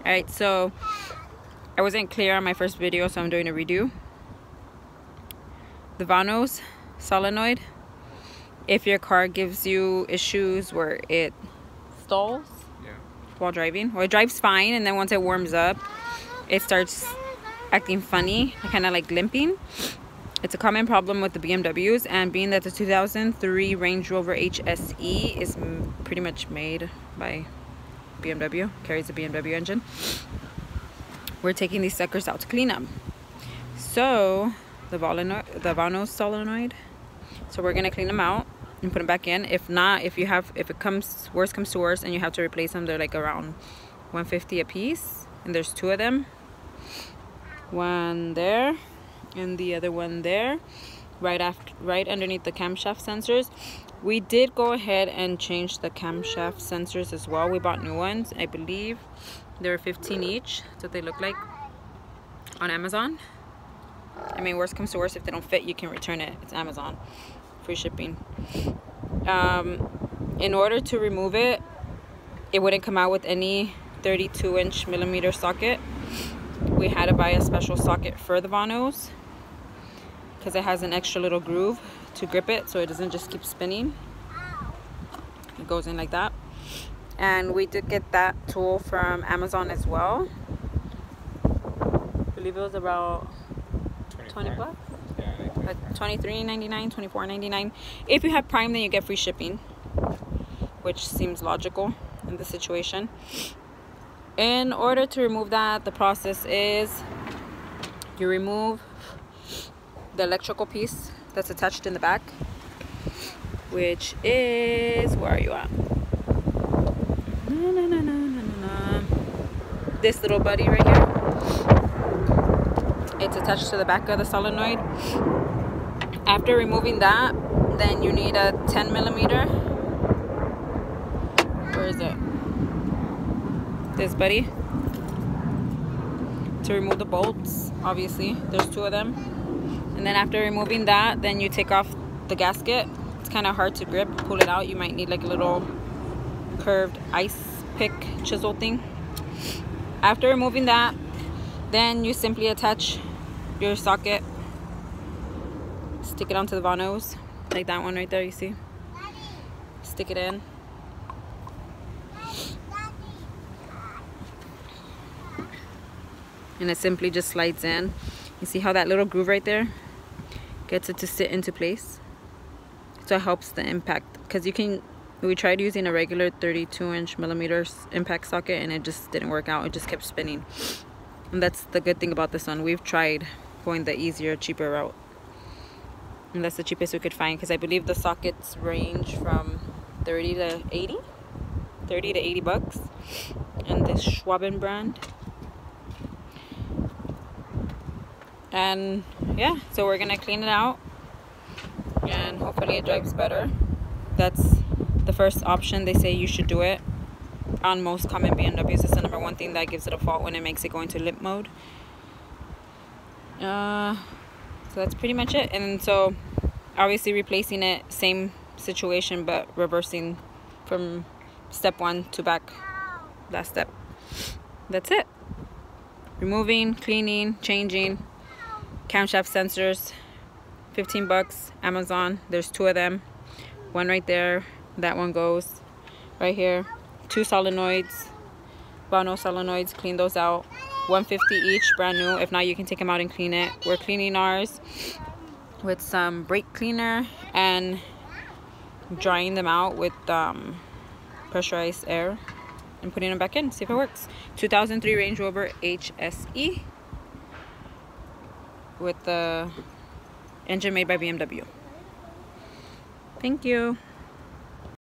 Alright, so I wasn't clear on my first video, so I'm doing a redo. The Vanos solenoid, if your car gives you issues where it stalls while driving, or it drives fine and then once it warms up it starts acting funny, kind of like limping. It's a common problem with the BMWs, and being that the 2003 Range Rover HSE is pretty much made by BMW, carries a BMW engine, we're taking these suckers out to clean them. So the Vanos solenoid, so we're gonna clean them out and put them back in. If not, if it comes worse comes to worse and you have to replace them, they're like around $150 a piece, and there's two of them, one there and the other one there, right underneath the camshaft sensors. We did go ahead and change the camshaft sensors as well. We bought new ones. I believe they're 15 each. That's what they look like on Amazon. I mean, worst comes to worst, if they don't fit, you can return it. It's Amazon, free shipping. In order to remove it, it wouldn't come out with any 32-inch millimeter socket. We had to buy a special socket for the Vanos because it has an extra little groove to grip it so it doesn't just keep spinning. It goes in like that. And we did get that tool from Amazon as well. I believe it was about 20 bucks. Yeah, like $23.99, $24.99. If you have Prime, then you get free shipping, which seems logical in the situation. In order to remove that, the process is you remove the electrical piece that's attached in the back, which is, where are you at? This little buddy right here. It's attached to the back of the solenoid. After removing that, then you need a 10 millimeter. Where is it? This buddy, to remove the bolts. Obviously there's two of them. And then after removing that, then you take off the gasket. It's kind of hard to grip, pull it out. You might need like a little curved ice pick chisel thing. After removing that, then you simply attach your socket, stick it onto the Vanos, like that one right there, you see? Stick it in. And it simply just slides in. You see how that little groove right there gets it to sit into place? So it helps the impact, because we tried using a regular 32-inch millimeters impact socket and it just didn't work out. It just kept spinning. And that's the good thing about this one. We've tried going the easier, cheaper route, and that's the cheapest we could find, because I believe the sockets range from 30 to 80 bucks, and this Schwaben brand. And yeah, so we're gonna clean it out and hopefully it drives better. That's the first option. They say you should do it on most common BMWs. It's the number one thing that gives it a fault when it makes it go into limp mode. So that's pretty much it. And so obviously replacing it, same situation, but reversing from step one to back last step. That's it. Removing, cleaning, changing camshaft sensors, 15 bucks, Amazon. There's two of them, one right there, that one goes right here. Two solenoids, Vanos solenoids, clean those out, $150 each, brand new. If not, you can take them out and clean it. We're cleaning ours with some brake cleaner and drying them out with pressurized air and putting them back in, see if it works. 2003 Range Rover HSE with the engine made by BMW. Thank you.